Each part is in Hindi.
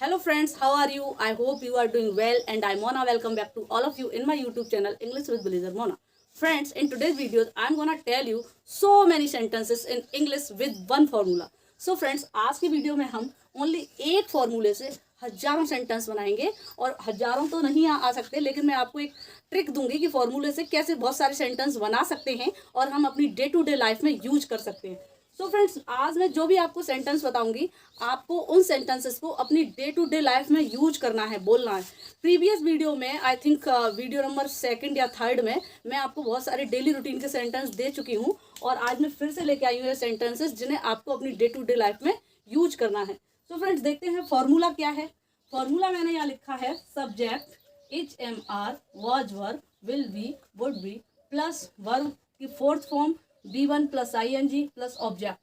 Hello friends, how are you? I hope you are doing well and I'm Mona. Welcome back to all of you in my YouTube channel English with Blizzard Mona. Friends, in today's videos I'm gonna tell you so many sentences in English with one formula. So friends, आज की वीडियो में हम ओनली एक फॉर्मूले से हजारों सेंटेंस बनाएंगे और हजारों तो नहीं आ सकते, लेकिन मैं आपको एक ट्रिक दूंगी कि फॉर्मूले से कैसे बहुत सारे सेंटेंस बना सकते हैं और हम अपनी डे टू डे लाइफ में यूज कर सकते हैं। सो फ्रेंड्स, आज मैं जो भी आपको सेंटेंस बताऊंगी आपको उन सेंटेंसेस को अपनी डे टू डे लाइफ में यूज करना है, बोलना है। प्रीवियस वीडियो में आई थिंक वीडियो नंबर 2 या 3 में मैं आपको बहुत सारे डेली रूटीन के सेंटेंस दे चुकी हूँ और आज मैं फिर से लेके आई हूँ ये सेंटेंसेस जिन्हें आपको अपनी डे टू डे लाइफ में यूज करना है। सो फ्रेंड्स, देखते हैं फॉर्मूला क्या है। फॉर्मूला मैंने यहाँ लिखा है subject is am are was verb will be would be plus verb की fourth form B1 plus ING plus object.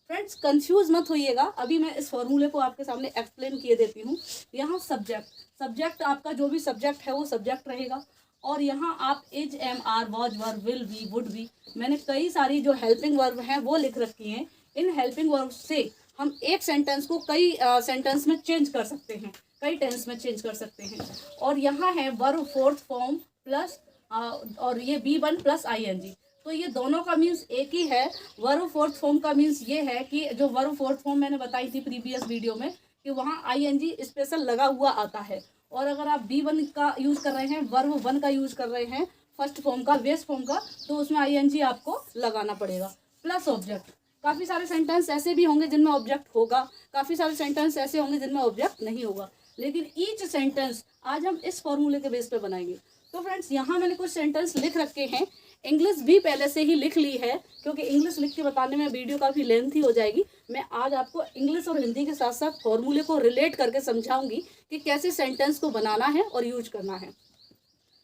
Friends, confuse मत होइएगा, अभी मैं इस फॉर्मूले को आपके सामने एक्सप्लेन किए देती हूँ। यहाँ सब्जेक्ट आपका जो भी सब्जेक्ट है वो सब्जेक्ट रहेगा और यहाँ आप is am are was verb will be would be, मैंने कई सारी जो हेल्पिंग वर्ब हैं वो लिख रखी हैं। इन हेल्पिंग वर्ब से हम एक सेंटेंस को कई सेंटेंस में चेंज कर सकते हैं, कई टेंस में चेंज कर सकते हैं। और यहाँ है वर्ब फोर्थ फॉर्म प्लस और ये B1 प्लस ING, तो ये दोनों का मीन्स एक ही है। वर्ब फोर्थ फॉर्म का मीन्स ये है कि जो वर्ब फोर्थ फॉर्म मैंने बताई थी प्रीवियस वीडियो में कि वहाँ ING स्पेशल लगा हुआ आता है। और अगर आप B1 का यूज़ कर रहे हैं, वर्ब 1 का यूज़ कर रहे हैं, फर्स्ट फॉर्म का, बेस फॉर्म का, तो उसमें ING आपको लगाना पड़ेगा प्लस ऑब्जेक्ट। काफ़ी सारे सेंटेंस ऐसे भी होंगे जिनमें ऑब्जेक्ट होगा, काफ़ी सारे सेंटेंस ऐसे होंगे जिनमें ऑब्जेक्ट नहीं होगा, लेकिन ईच सेंटेंस आज हम इस फॉर्मूले के बेस पे बनाएंगे। तो फ्रेंड्स, यहाँ मैंने कुछ सेंटेंस लिख रखे हैं, इंग्लिश भी पहले से ही लिख ली है क्योंकि इंग्लिश लिख के बताने में वीडियो काफ़ी लेंथी हो जाएगी। मैं आज आपको इंग्लिश और हिंदी के साथ साथ फॉर्मूले को रिलेट करके समझाऊंगी कि कैसे सेंटेंस को बनाना है और यूज करना है।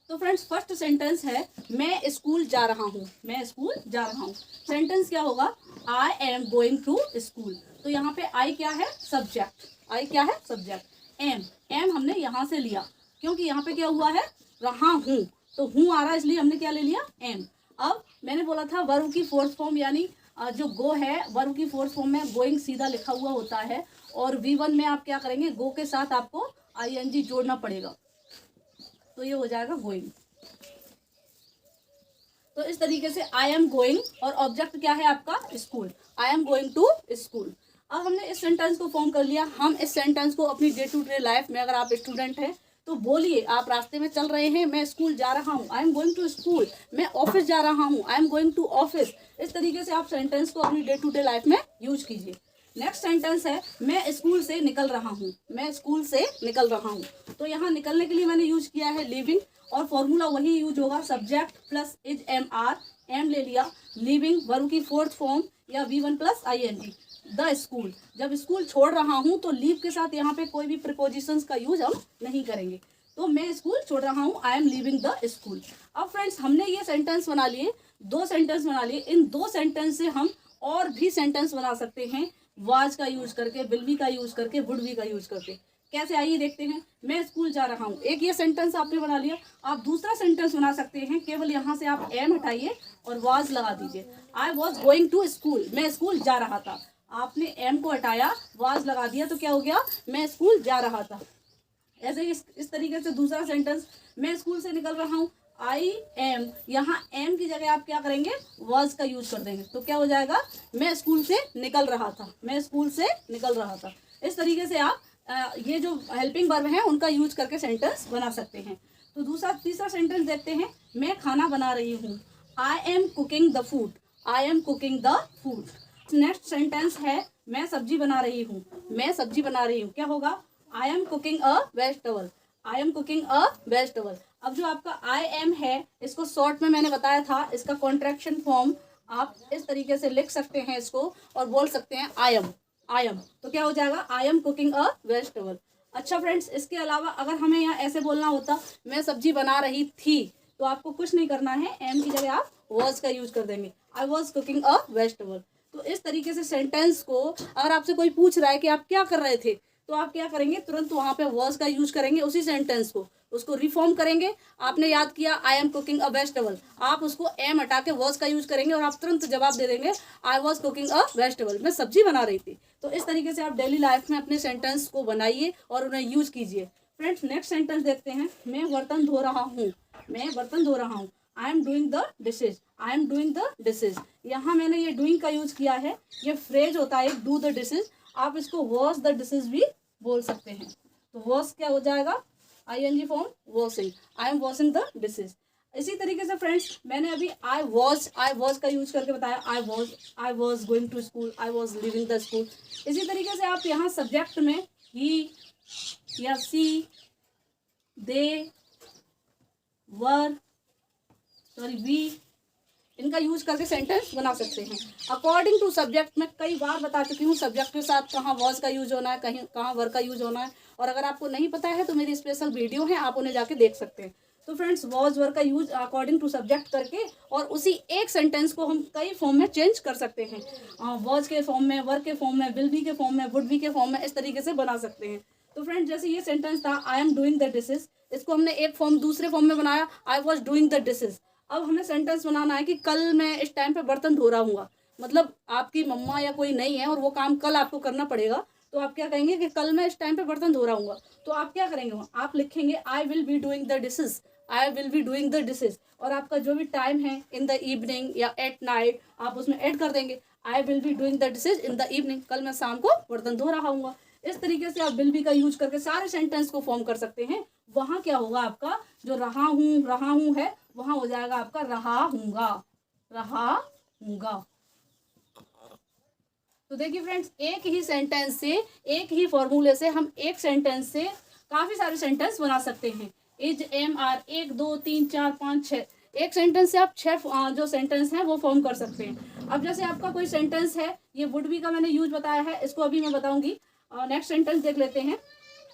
तो फ्रेंड्स, फर्स्ट सेंटेंस है मैं स्कूल जा रहा हूँ। मैं स्कूल जा रहा हूँ। सेंटेंस क्या होगा? I am going to school. तो यहाँ पे आई क्या है? सब्जेक्ट। आई क्या है? सब्जेक्ट। एम हमने यहाँ से लिया क्योंकि यहाँ पे क्या हुआ है? रहा हूँ, तो हूँ आ रहा है, इसलिए हमने क्या ले लिया? एम। अब मैंने बोला था वर्ब की फोर्थ फॉर्म यानी जो गो है, वर्ब की फोर्थ फॉर्म में गोइंग सीधा लिखा हुआ होता है और V1 में आप क्या करेंगे? गो के साथ आपको ING जोड़ना पड़ेगा, तो ये हो जाएगा गोइंग। तो इस तरीके से आई एम गोइंग और ऑब्जेक्ट क्या है आपका? School. I am going to school. अब हमने इस सेंटेंस को फॉर्म कर लिया। हम इस सेंटेंस को अपनी डे टू डे लाइफ में, अगर आप स्टूडेंट हैं तो बोलिए, आप रास्ते में चल रहे हैं, मैं स्कूल जा रहा हूँ, I am going to school. मैं ऑफिस जा रहा हूँ, I am going to office. इस तरीके से आप सेंटेंस को अपनी डे टू डे लाइफ में यूज कीजिए। नेक्स्ट सेंटेंस है मैं स्कूल से निकल रहा हूँ। मैं स्कूल से निकल रहा हूँ। तो यहाँ निकलने के लिए मैंने यूज किया है लीविंग और फॉर्मूला वही यूज होगा, subject plus is am are, am ले लिया, लीविंग वर्ब की फोर्थ फॉर्म या V1 plus ING, the school. जब स्कूल छोड़ रहा हूँ तो लीव के साथ यहाँ पे कोई भी प्रीपोजिशंस का यूज हम नहीं करेंगे। तो मैं स्कूल छोड़ रहा हूँ, I am leaving the school. अब फ्रेंड्स, हमने ये सेंटेंस बना लिए, 2 सेंटेंस बना लिए। इन 2 सेंटेंस से हम और भी सेंटेंस बना सकते हैं, वाज का यूज करके, विल बी का यूज करके, वुड बी का यूज करके। कैसे, आइए देखते हैं। मैं स्कूल जा रहा हूँ, एक ये सेंटेंस आपने बना लिया। आप दूसरा सेंटेंस बना सकते हैं, केवल यहाँ से आप एम हटाइए और वाज लगा दीजिए। I was going to school, मैं स्कूल जा रहा था। आपने एम को हटाया, वाज लगा दिया, तो क्या हो गया? मैं स्कूल जा रहा था। ऐसे ही इस तरीके से दूसरा सेंटेंस, मैं स्कूल से निकल रहा हूँ, आई एम, यहाँ एम की जगह आप क्या करेंगे? वाज का यूज कर देंगे, तो क्या हो जाएगा? मैं स्कूल से निकल रहा था। मैं स्कूल से निकल रहा था। इस तरीके से आप ये जो हेल्पिंग वर्ब हैं उनका यूज करके सेंटेंस बना सकते हैं। तो तीसरा सेंटेंस देखते हैं। मैं खाना बना रही हूँ, I am cooking the food. I am cooking the food. Next sentence है मैं सब्जी बना रही हूँ। मैं सब्जी बना रही हूँ, क्या होगा? I am cooking a vegetable. I am cooking a vegetable. अब जो आपका आई एम है, इसको शॉर्ट में मैंने बताया था, इसका कॉन्ट्रैक्शन फॉर्म आप इस तरीके से लिख सकते हैं इसको और बोल सकते हैं आई एम। आई एम, तो क्या हो जाएगा? I am cooking a vegetable. अच्छा फ्रेंड्स, इसके अलावा अगर हमें यहाँ ऐसे बोलना होता मैं सब्जी बना रही थी, तो आपको कुछ नहीं करना है, एम की जगह आप वॉज का यूज कर देंगे, I was cooking a vegetable. तो इस तरीके से सेंटेंस को, अगर आपसे कोई पूछ रहा है कि आप क्या कर रहे थे, तो आप क्या करेंगे, तुरंत वहाँ पे वॉज का यूज करेंगे, उसी सेंटेंस को उसको रिफॉर्म करेंगे। आपने याद किया I am cooking a vegetable, आप उसको एम हटा के वॉज का यूज करेंगे और आप तुरंत जवाब दे देंगे I was cooking a vegetable, मैं सब्जी बना रही थी। तो इस तरीके से आप डेली लाइफ में अपने सेंटेंस को बनाइए और उन्हें यूज कीजिए। फ्रेंड्स नेक्स्ट सेंटेंस देखते हैं। मैं बर्तन धो रहा हूँ, मैं बर्तन धो रहा हूँ। I am doing the dishes, I am doing the dishes. यहाँ मैंने ये डूइंग का यूज किया है, ये फ्रेज होता है डू द डिशेज। आप इसको वॉश द डिशेज भी बोल सकते हैं। तो वॉश क्या हो जाएगा, ING form washing, I am washing the dishes. इसी तरीके से फ्रेंड्स मैंने अभी आई वॉज का यूज करके बताया, I was going to school, I was living the school. इसी तरीके से आप यहाँ सब्जेक्ट में ही या सी, दे, वर, वी, इनका यूज करके सेंटेंस बना सकते हैं अकॉर्डिंग टू सब्जेक्ट। मैं कई बार बता चुकी हूँ सब्जेक्ट के साथ कहाँ वॉज का यूज होना है, कहीं कहाँ वर का यूज होना है। और अगर आपको नहीं पता है तो मेरी स्पेशल वीडियो है, आप उन्हें जाके देख सकते हैं। तो फ्रेंड्स वॉज वर का यूज अकॉर्डिंग टू सब्जेक्ट करके और उसी एक सेंटेंस को हम कई फॉर्म में चेंज कर सकते हैं, वॉज के फॉर्म में, वर के फॉर्म में, विल बी के फॉर्म में, वुड बी के फॉर्म में, इस तरीके से बना सकते हैं। तो फ्रेंड्स जैसे ये सेंटेंस था I am doing the dishes, इसको हमने एक फॉर्म दूसरे फॉर्म में बनाया I was doing the dishes. अब हमें सेंटेंस बनाना है कि कल मैं इस टाइम पे बर्तन धो रहा हूँ, मतलब आपकी मम्मा या कोई नहीं है और वो काम कल आपको करना पड़ेगा। तो आप क्या कहेंगे कि कल मैं इस टाइम पे बर्तन धो रहा हूँ। तो आप क्या करेंगे, आप लिखेंगे आई will be doing the dishes, I will be doing the dishes. और आपका जो भी टाइम है इन द इवनिंग या एट नाइट आप उसमें ऐड कर देंगे आई will be doing the dishes in the evening, कल मैं शाम को बर्तन धो रहा हूँ। इस तरीके से आप विल बी का यूज करके सारे सेंटेंस को फॉर्म कर सकते हैं। वहाँ क्या होगा, आपका जो रहा हूँ है वहाँ हो जाएगा आपका रहा हूँगा, रहा हूँगा। तो देखिए फ्रेंड्स एक ही सेंटेंस से, एक ही फॉर्मूले से हम एक सेंटेंस से काफी सारे सेंटेंस बना सकते हैं। इज, एम, आर, 1 2 3 4 5 6, एक सेंटेंस से आप 6 जो सेंटेंस हैं वो फॉर्म कर सकते हैं। अब जैसे आपका कोई सेंटेंस है, ये वुड बी का मैंने यूज बताया है, इसको अभी मैं बताऊंगी। नेक्स्ट सेंटेंस देख लेते हैं।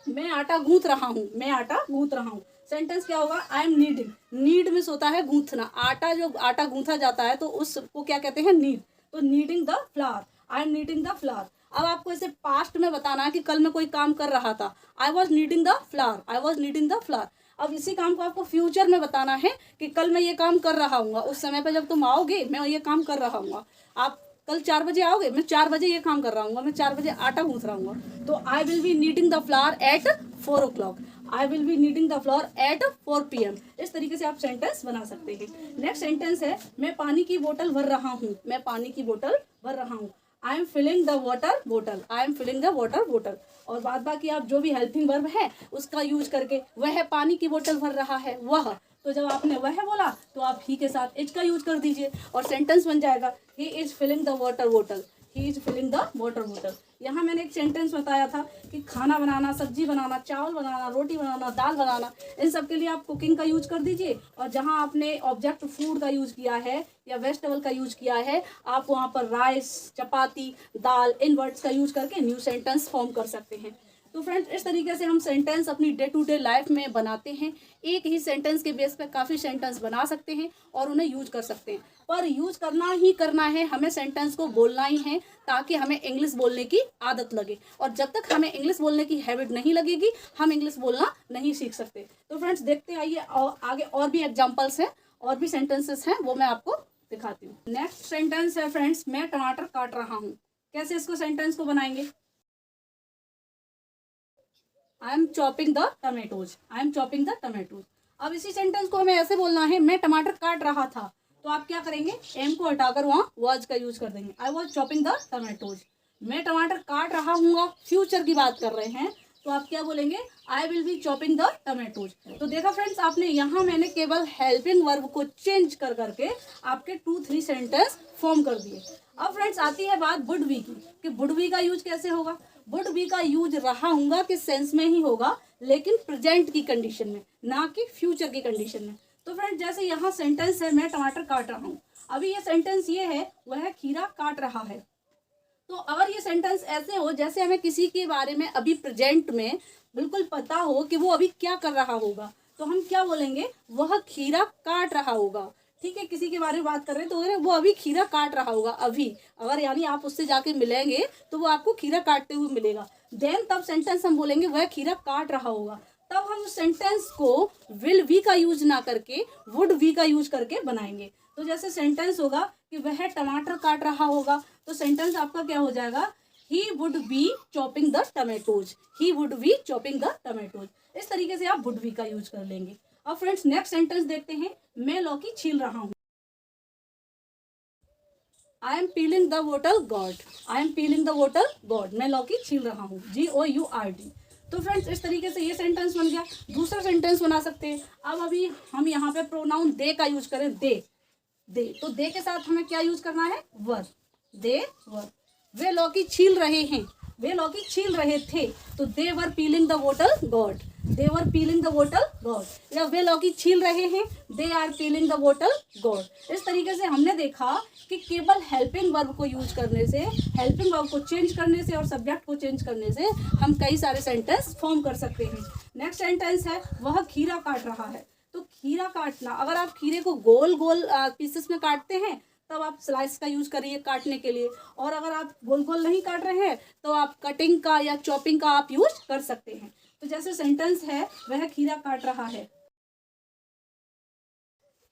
मैं आटा गूंथ रहा हूँ, मैं आटा गूंथ रहा हूँ। सेंटेंस क्या होगा, आई एम नीडिंग, नीड मिस होता है गूंथना, आटा जो आटा गूंथा जाता है तो उसको क्या कहते हैं, नीड। तो kneading the flour, I am kneading the flour. अब आपको इसे पास्ट में बताना है कि कल मैं कोई काम कर रहा था, I was kneading the flour, I was kneading the flour. अब इसी काम को आपको फ्यूचर में बताना है कि कल मैं ये काम कर रहा हूँ, उस समय पर जब तुम आओगे मैं ये काम कर रहा हूँ। आप कल 4 बजे आओगे, मैं 4 बजे ये काम कर रहा हूँ, मैं 4 बजे आटा गूंथ रहा हूँ। तो I will be kneading the flour at 4 o'clock, I will be kneading the flour at 4 PM। इस तरीके से आप सेंटेंस बना सकते हैं। नेक्स्ट सेंटेंस है मैं पानी की बोतल भर रहा हूँ, मैं पानी की बोतल भर रहा हूँ। I am filling the water bottle, I am filling the water bottle. और बाद बाकी आप जो भी हेल्पिंग वर्ब है उसका यूज करके, वह पानी की बोतल भर रहा है, वह, तो जब आपने वह बोला तो आप ही के साथ इज का यूज कर दीजिए और सेंटेंस बन जाएगा he is filling the water bottle, he is filling the water bottle. यहाँ मैंने एक सेंटेंस बताया था कि खाना बनाना, सब्जी बनाना, चावल बनाना, रोटी बनाना, दाल बनाना, इन सब के लिए आप कुकिंग का यूज कर दीजिए। और जहाँ आपने ऑब्जेक्ट फूड का यूज किया है या वेजिटेबल का यूज किया है, आप वहाँ पर राइस, चपाती, दाल, इन वर्ड्स का यूज करके न्यू सेंटेंस फॉर्म कर सकते हैं। तो फ्रेंड्स इस तरीके से हम सेंटेंस अपनी डे टू डे लाइफ में बनाते हैं। एक ही सेंटेंस के बेस पे काफ़ी सेंटेंस बना सकते हैं और उन्हें यूज कर सकते हैं, पर यूज करना ही करना है, हमें सेंटेंस को बोलना ही है ताकि हमें इंग्लिश बोलने की आदत लगे। और जब तक हमें इंग्लिश बोलने की हैबिट नहीं लगेगी हम इंग्लिश बोलना नहीं सीख सकते। तो फ्रेंड्स देखते आइए आगे और भी एग्जाम्पल्स हैं और भी सेंटेंसेस हैं, वो मैं आपको दिखाती हूँ। नेक्स्ट सेंटेंस है फ्रेंड्स मैं टमाटर काट रहा हूँ। कैसे इसको सेंटेंस को बनाएंगे, I am chopping the tomatoes, I am chopping the tomatoes. अब इसी सेंटेंस को हमें ऐसे बोलना है मैं टमाटर काट रहा था, तो आप क्या करेंगे, एम को हटाकर वहाँ वॉज का यूज कर देंगे, I was chopping the tomatoes. मैं टमाटर काट रहा हूँ, फ्यूचर की बात कर रहे हैं, तो आप क्या बोलेंगे, आई will B chopping the tomatoes. तो देखा फ्रेंड्स आपने यहाँ मैंने केवल हेल्पिंग वर्ब को चेंज कर करके आपके 2-3 सेंटेंस फॉर्म कर दिए। अब फ्रेंड्स आती है बात वुड बी की, कि वुड बी का यूज कैसे होगा। वुड बी का यूज रहा हूँगा के सेंस में ही होगा, लेकिन प्रेजेंट की कंडीशन में, ना कि फ्यूचर की कंडीशन में। तो फ्रेंड्स जैसे यहाँ सेंटेंस है मैं टमाटर काट रहा हूँ, अभी ये सेंटेंस ये है वह खीरा काट रहा है। तो अगर ये सेंटेंस ऐसे हो जैसे हमें किसी के बारे में अभी प्रेजेंट में बिल्कुल पता हो कि वो अभी क्या कर रहा होगा, तो हम क्या बोलेंगे, वह खीरा काट रहा होगा। ठीक है, किसी के बारे में बात कर रहे हैं तो वो अभी खीरा काट रहा होगा अभी, अगर यानी आप उससे जाके मिलेंगे तो वो आपको खीरा काटते हुए मिलेगा। देन तब सेंटेंस हम बोलेंगे वह खीरा काट रहा होगा। तब हम उस सेंटेंस को विल वी का यूज ना करके वुड वी का यूज करके बनाएंगे। तो जैसे सेंटेंस होगा कि वह टमाटर काट रहा होगा, तो सेंटेंस आपका क्या हो जाएगा, he would be chopping the tomatoes, he would be chopping the tomatoes. इस तरीके से आप वुड बी का यूज कर लेंगे। अब फ्रेंड्स नेक्स्ट सेंटेंस देखते हैं, मैं लौकी छील रहा हूँ। आई एम पीलिंग द वोटल God, I am piling the वोटल गॉड, मैं लौकी छील रहा हूँ, GOURD। तो फ्रेंड्स इस तरीके से ये सेंटेंस बन गया। दूसरा सेंटेंस बना सकते हैं। अब अभी हम यहाँ पे प्रोनाउन दे का यूज करें, दे, तो दे के साथ हमें क्या यूज करना है, वर, दे वर। वे लौकी छील रहे हैं, वे लौकी छील रहे थे, तो दे वर पीलिंग द वोटल God, they were piling the वोटल गॉड। या वे लौकी छील रहे हैं, दे आर पीलिंग द वोटल गॉड। इस तरीके से हमने देखा कि केवल हेल्पिंग वर्ब को यूज करने से, हेल्पिंग वर्ब को चेंज करने से और सब्जेक्ट को चेंज करने से हम कई सारे सेंटेंस फॉर्म कर सकते हैं। नेक्स्ट सेंटेंस है, वह खीरा काट रहा है। तो खीरा काटना, अगर आप खीरे को गोल गोल पीसेस में काटते हैं तब आप स्लाइस का यूज करिए काटने के लिए, और अगर आप गोल गोल नहीं काट रहे हैं तो आप कटिंग का या चॉपिंग का आप यूज कर सकते हैं। तो जैसे सेंटेंस है, वह खीरा काट रहा है,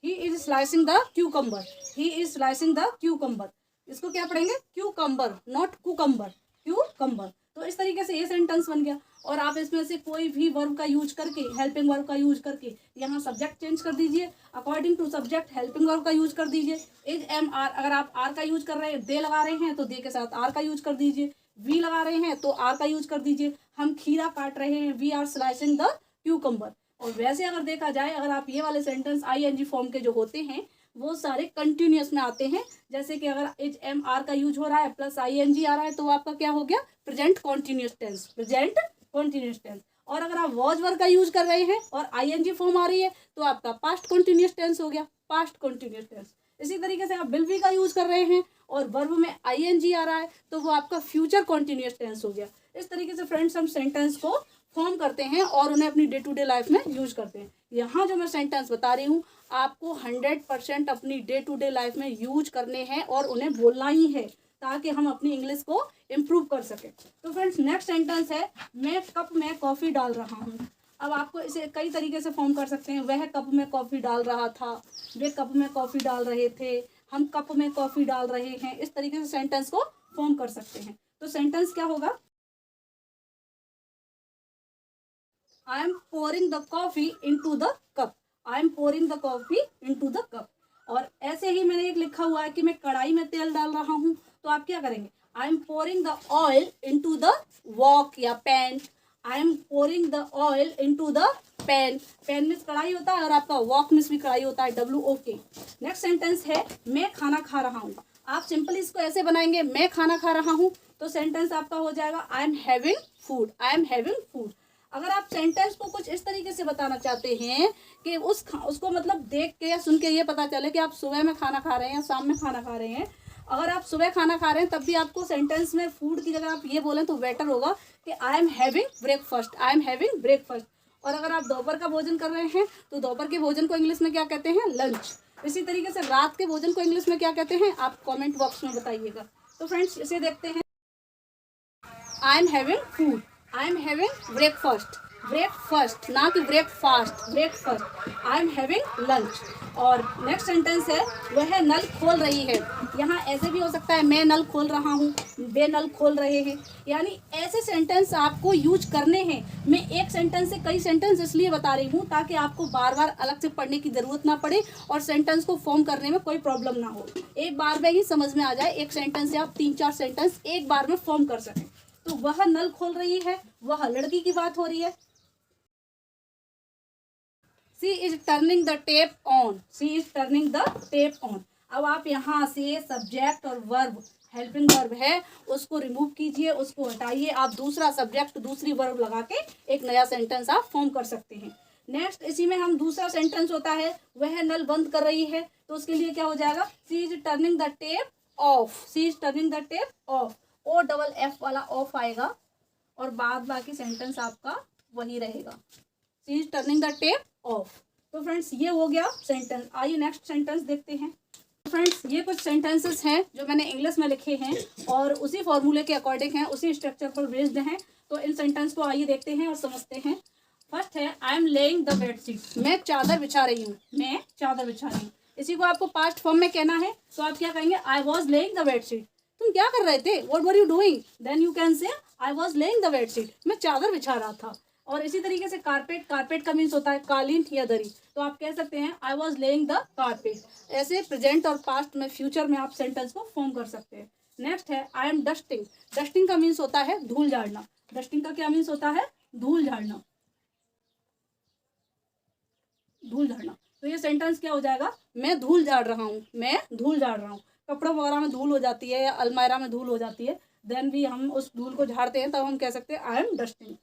he is slicing the cucumber, he is slicing the cucumber. इसको क्या पढ़ेंगे, क्यूकम्बर, नॉट कुकम्बर, क्यूकम्बर। तो इस तरीके से ये सेंटेंस बन गया। और आप इसमें से कोई भी वर्ब का यूज करके, हेल्पिंग वर्ब का यूज करके यहाँ सब्जेक्ट चेंज कर दीजिए, according to subject helping verb का यूज कर दीजिए। इज एम आर, अगर आप आर का यूज कर रहे हैं, दे लगा रहे हैं तो दे के साथ आर का यूज कर दीजिए, वी लगा रहे हैं तो आर का यूज कर दीजिए। हम खीरा काट रहे हैं, we are slicing the cucumber. और वैसे अगर देखा जाए, अगर आप ये वाले सेंटेंस ING फॉर्म के जो होते हैं वो सारे कंटिन्यूअस में आते हैं। जैसे कि अगर इज एम आर का यूज हो रहा है प्लस ING आ रहा है तो आपका क्या हो गया, present continuous tense, present continuous tense. और अगर आप वॉज वर्ब का यूज कर रहे हैं और ING फॉर्म आ रही है तो आपका पास्ट कॉन्टिन्यूअस टेंस हो गया, पास्ट कॉन्टिन्यूअस टेंस। इसी तरीके से आप विल बी का यूज कर रहे हैं और वर्ब में ING आ रहा है तो वो आपका फ्यूचर कॉन्टिन्यूअस टेंस हो गया। इस तरीके से फ्रेंड्स हम सेंटेंस को फॉर्म करते हैं और उन्हें अपनी डे टू डे लाइफ में यूज करते हैं। यहाँ जो मैं सेंटेंस बता रही हूँ आपको 100% अपनी डे टू डे लाइफ में यूज करने हैं और उन्हें बोलना ही है ताकि हम अपनी इंग्लिश को इम्प्रूव कर सकें। तो फ्रेंड्स नेक्स्ट सेंटेंस है, मैं कप में कॉफ़ी डाल रहा हूँ। अब आपको इसे कई तरीके से फॉर्म कर सकते हैं। वह कप में कॉफ़ी डाल रहा था, वे कप में कॉफ़ी डाल रहे थे, हम कप में कॉफ़ी डाल रहे हैं। इस तरीके से सेंटेंस को फॉर्म कर सकते हैं। तो सेंटेंस क्या होगा, I am pouring the coffee into the cup, I am pouring the coffee into the cup। और ऐसे ही मैंने एक लिखा हुआ है कि मैं कढ़ाई में तेल डाल रहा हूँ, तो आप क्या करेंगे, I am pouring the oil into the wok या pan, I am pouring the oil into the pan। pan में कढ़ाई होता है और आपका wok में भी कढ़ाई होता है, WOK। नेक्स्ट सेंटेंस है, मैं खाना खा रहा हूँ। आप सिंपल इसको ऐसे बनाएंगे, मैं खाना खा रहा हूँ, तो सेंटेंस आपका हो जाएगा I am having food, I am having food। अगर आप सेंटेंस को कुछ इस तरीके से बताना चाहते हैं कि उसको मतलब देख के या सुन के ये पता चले कि आप सुबह में खाना खा रहे हैं या शाम में खाना खा रहे हैं, अगर आप सुबह खाना खा रहे हैं तब भी आपको सेंटेंस में फूड की जगह आप ये बोलें तो बेटर होगा कि I am having breakfast, I am having breakfast. और अगर आप दोपहर का भोजन कर रहे हैं तो दोपहर के भोजन को इंग्लिश में क्या कहते हैं, लंच। इसी तरीके से रात के भोजन को इंग्लिश में क्या कहते हैं, आप कॉमेंट बॉक्स में बताइएगा। तो फ्रेंड्स इसे देखते हैं, I am having food, I am having breakfast, breakfast ना कि breakfast, breakfast. I am having lunch. और नेक्स्ट सेंटेंस है, वह नल खोल रही है। यहाँ ऐसे भी हो सकता है, मैं नल खोल रहा हूँ, वे नल खोल रहे हैं। यानी ऐसे सेंटेंस आपको यूज करने हैं। मैं एक सेंटेंस से कई सेंटेंस इसलिए बता रही हूँ ताकि आपको बार बार अलग से पढ़ने की ज़रूरत ना पड़े और सेंटेंस को फॉर्म करने में कोई प्रॉब्लम ना हो, एक बार में ही समझ में आ जाए। एक सेंटेंस से आप 3-4 सेंटेंस एक बार में फॉर्म कर सकें। तो वह नल खोल रही है, वह लड़की की बात हो रही है। She is turning the tap on, she is turning the tap on। अब आप यहाँ से सब्जेक्ट और वर्ब, हेल्पिंग वर्ब है उसको रिमूव कीजिए, उसको हटाइए, आप दूसरा सब्जेक्ट दूसरी वर्ब लगा के एक नया सेंटेंस आप फॉर्म कर सकते हैं। नेक्स्ट इसी में हम दूसरा सेंटेंस होता है, वह नल बंद कर रही है, तो उसके लिए क्या हो जाएगा, she is turning the tape of, she is turning the tape of, OFF वाला ऑफ आएगा और बाद बाकी सेंटेंस आपका वही रहेगा, she is turning the tape of. तो फ्रेंड्स ये हो गया सेंटेंस। आइए नेक्स्ट सेंटेंस देखते हैं। फ्रेंड्स ये कुछ सेंटेंसेस हैं जो मैंने इंग्लिश में लिखे हैं और उसी फॉर्मूले के अकॉर्डिंग हैं, उसी स्ट्रक्चर पर बेस्ड हैं। तो इन सेंटेंस को आइए देखते हैं और समझते हैं। फर्स्ट है I M laying the bedsheet, मैं चादर बिछा रही हूँ, मैं चादर बिछा रही हूँ। इसी को आपको पास्ट फॉर्म में कहना है तो आप क्या कहेंगे, I was laying the bedsheet. तुम क्या कर रहे थे, what were you doing, then you can say I was laying the bedsheet, मैं चादर बिछा रहा था। और इसी तरीके से कारपेट, कारपेट का मीन्स होता है कालीन या दरी, तो आप कह सकते हैं आई वॉज लेइंग द कारपेट। ऐसे प्रेजेंट और पास्ट में, फ्यूचर में आप सेंटेंस को फॉर्म कर सकते हैं। नेक्स्ट है आई एम डस्टिंग, डस्टिंग का मीन्स होता है धूल झाड़ना। डस्टिंग का क्या मीन्स होता है, धूल झाड़ना, धूल झाड़ना। तो ये सेंटेंस क्या हो जाएगा, मैं धूल झाड़ रहा हूँ, मैं धूल झाड़ रहा हूँ। कपड़ों वगैरह में धूल हो जाती है या अलमारा में धूल हो जाती है, देन भी हम उस धूल को झाड़ते हैं, तब हम कह सकते हैं आई एम डस्टिंग।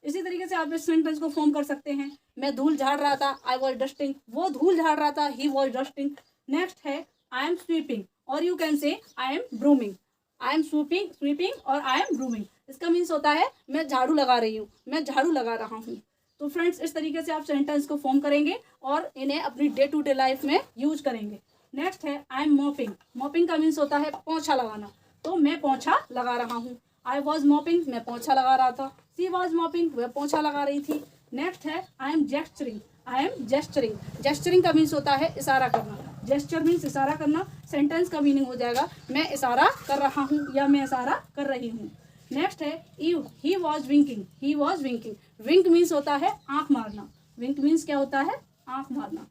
इसी तरीके से आप इस सेंटेंस को फॉर्म कर सकते हैं, मैं धूल झाड़ रहा था, आई वॉज डस्टिंग, वो धूल झाड़ रहा था, ही वॉज डस्टिंग। नेक्स्ट है आई एम स्वीपिंग और you can say I M brooming. I am sweeping, sweeping और आई एम ब्रूमिंग, इसका मीन्स होता है मैं झाड़ू लगा रही हूँ, मैं झाड़ू लगा रहा हूँ। तो फ्रेंड्स इस तरीके से आप सेंटेंस को फॉर्म करेंगे और इन्हें अपनी डे टू डे लाइफ में यूज करेंगे। नेक्स्ट है आई एम मॉपिंग, मॉपिंग का मीन्स होता है पोंछा लगाना, तो मैं पोंछा लगा रहा हूँ। आई वॉज मॉपिंग, मैं पोंछा लगा रहा था। सी वॉज मॉपिंग, वह पोंछा लगा रही थी। नेक्स्ट है आई एम जेस्चरिंग, आई एम जेस्चरिंग, जेस्चरिंग का मीन्स होता है इशारा करना। जेस्चर मीन्स इशारा करना। सेंटेंस का मीनिंग हो जाएगा मैं इशारा कर रहा हूँ या मैं इशारा कर रही हूँ। नेक्स्ट है he was winking, he was winking, wink means होता है आंख मारना। विंक मीन्स क्या होता है, आंख मारना।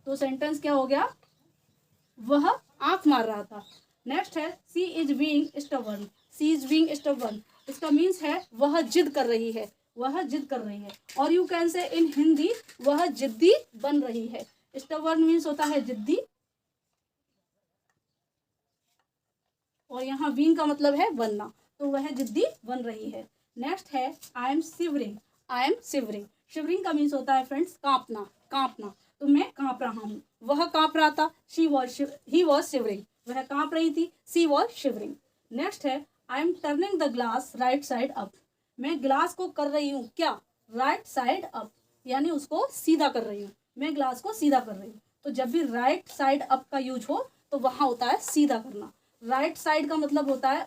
तो सेंटेंस क्या हो गया, वह आंख मार रहा था। नेक्स्ट है she is being stubborn, she is being stubborn, इसका मीन्स है वह जिद कर रही है, वह जिद कर रही है। और यू कैन से इन हिंदी वह जिद्दी बन रही है। स्टबर्न मीन्स होता है जिद्दी और यहाँ बीइंग का मतलब है बनना, तो वह जिद्दी बन रही है। नेक्स्ट है I M shivering, I am shivering, shivering का मीन्स होता है फ्रेंड्स कांपना, कांपना, तो मैं कांप रहा हूँ। वह कांप रहा था, ही वॉज शिवरिंग, वह कांप रही थी, सी वॉज शिवरिंग। नेक्स्ट है I am turning the glass right side up, मैं ग्लास को कर रही हूँ क्या, राइट साइड अप, यानी उसको सीधा कर रही हूँ, मैं ग्लास को सीधा कर रही हूँ। तो जब भी राइट साइड अप का यूज हो तो वहाँ होता है सीधा करना। राइट साइड का मतलब होता है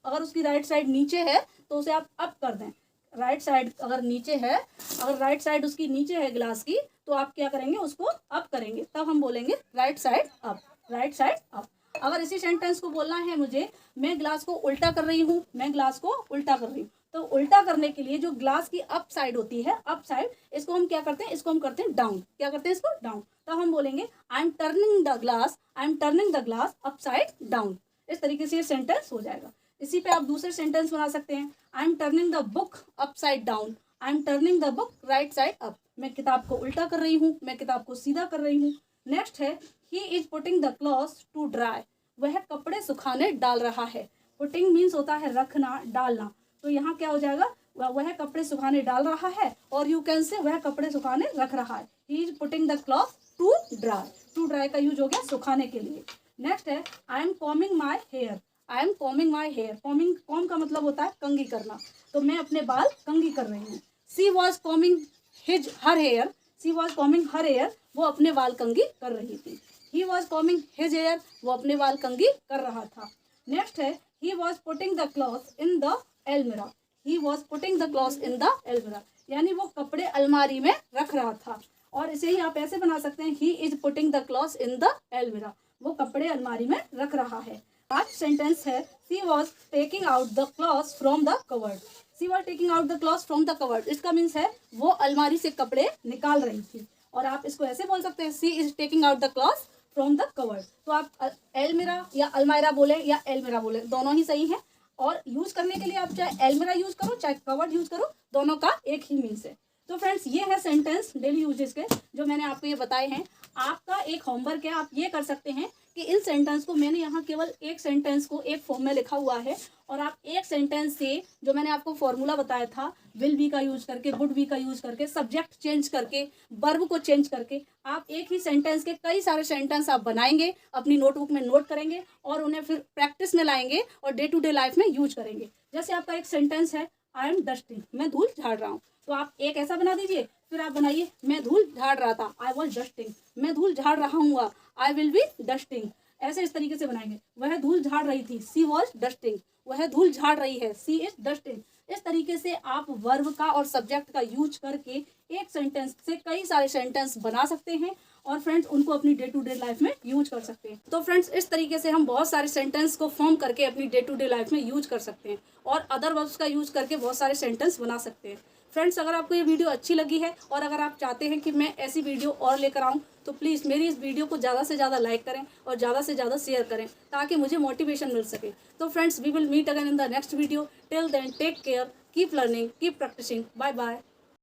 अगर उसकी राइट साइड नीचे है तो उसे आप अप कर दें। राइट साइड अगर नीचे है, अगर राइट साइड उसकी नीचे है ग्लास की, तो आप क्या करेंगे, उसको अप करेंगे, तब हम बोलेंगे right side up, right side up. अगर इसी सेंटेंस को बोलना है मुझे, मैं ग्लास को उल्टा कर रही हूँ, मैं ग्लास को उल्टा कर रही हूँ, तो उल्टा करने के लिए जो ग्लास की अप साइड होती है, अप साइड, इसको हम क्या करते हैं, इसको हम करते हैं डाउन। क्या करते हैं, इसको डाउन। तब हम बोलेंगे I am turning the glass, I am turning the glass up side down. इस तरीके से ये सेंटेंस हो जाएगा। इसी पे आप दूसरे सेंटेंस बना सकते हैं, I am turning the book up side down, I am turning the book right side up, मैं किताब को उल्टा कर रही हूँ, मैं किताब को सीधा कर रही हूँ। नेक्स्ट है he is putting the clothes to dry, वह कपड़े सुखाने डाल रहा है। पुटिंग मीन्स होता है रखना, डालना, तो यहाँ क्या हो जाएगा, वह कपड़े सुखाने डाल रहा है, और यू कैन से वह कपड़े सुखाने रख रहा है। He is putting the cloth to dry, to dry का यूज हो गया सुखाने के लिए। नेक्स्ट है I am combing my hair, I am combing my hair, comb का मतलब होता है कंघी करना, तो मैं अपने बाल कंघी कर रही हूँ। She was combing her hair, she was combing her hair, वो अपने बाल कंघी कर रही थी। He was combing his hair, वो अपने बाल कंघी कर रहा था। नेक्स्ट है he was putting the cloth in the almirah, he was putting the cloth in the almirah, यानी वो कपड़े अलमारी में रख रहा था। और इसे ही आप ऐसे बना सकते हैं, he is putting the cloth in the almirah, वो कपड़े अलमारी में रख रहा है। लास्ट सेंटेंस है she was taking out the clothes from the cupboard, she was taking out the clothes from the cupboard, इसका मीन्स है वो अलमारी से कपड़े निकाल रही थी। और आप इसको ऐसे बोल सकते हैं, she is taking out the clothes from the cupboard. तो आप एलमिरा या अलमायरा बोले या एलमिरा बोले, दोनों ही सही है। और यूज करने के लिए आप चाहे एलमिरा यूज करो चाहे कवर्ड यूज करो, दोनों का एक ही मीन्स है। तो फ्रेंड्स ये है सेंटेंस डेली यूजेस के जो मैंने आपको ये बताए हैं। आपका एक होमवर्क है, आप ये कर सकते हैं कि इन सेंटेंस को, मैंने यहाँ केवल एक सेंटेंस को एक फॉर्म में लिखा हुआ है, और आप एक सेंटेंस से जो मैंने आपको फॉर्मूला बताया था, विल बी का यूज करके, वुड बी का यूज करके, सब्जेक्ट चेंज करके, वर्ब को चेंज करके, आप एक ही सेंटेंस के कई सारे सेंटेंस आप बनाएंगे, अपनी नोटबुक में नोट करेंगे और उन्हें फिर प्रैक्टिस में लाएंगे और डे टू डे लाइफ में यूज करेंगे। जैसे आपका एक सेंटेंस है, आई एम डस्टिंग, मैं धूल झाड़ रहा हूँ। तो आप एक ऐसा बना दीजिए, फिर आप बनाइए मैं धूल झाड़ रहा था, आई वॉज डस्टिंग, मैं धूल झाड़ रहा हूँ, आई विल बी डस्टिंग। ऐसे इस तरीके से बनाएंगे। वह धूल झाड़ रही थी, सी वॉज डस्टिंग, वह धूल झाड़ रही है, सी इज डस्टिंग। इस तरीके से आप वर्ब का और सब्जेक्ट का यूज करके एक सेंटेंस से कई सारे सेंटेंस बना सकते हैं और फ्रेंड्स उनको अपनी डे टू डे लाइफ में यूज कर सकते हैं। तो फ्रेंड्स इस तरीके से हम बहुत सारे सेंटेंस को फॉर्म करके अपनी डे टू डे लाइफ में यूज कर सकते हैं और अदर वर्ब्स का यूज करके बहुत सारे सेंटेंस बना सकते हैं। फ्रेंड्स अगर आपको ये वीडियो अच्छी लगी है और अगर आप चाहते हैं कि मैं ऐसी वीडियो और लेकर आऊँ तो प्लीज़ मेरी इस वीडियो को ज़्यादा से ज़्यादा लाइक करें और ज़्यादा से ज़्यादा शेयर करें ताकि मुझे मोटिवेशन मिल सके। तो friends we will meet again in the next video. Till then take care, keep learning, keep practising, bye bye.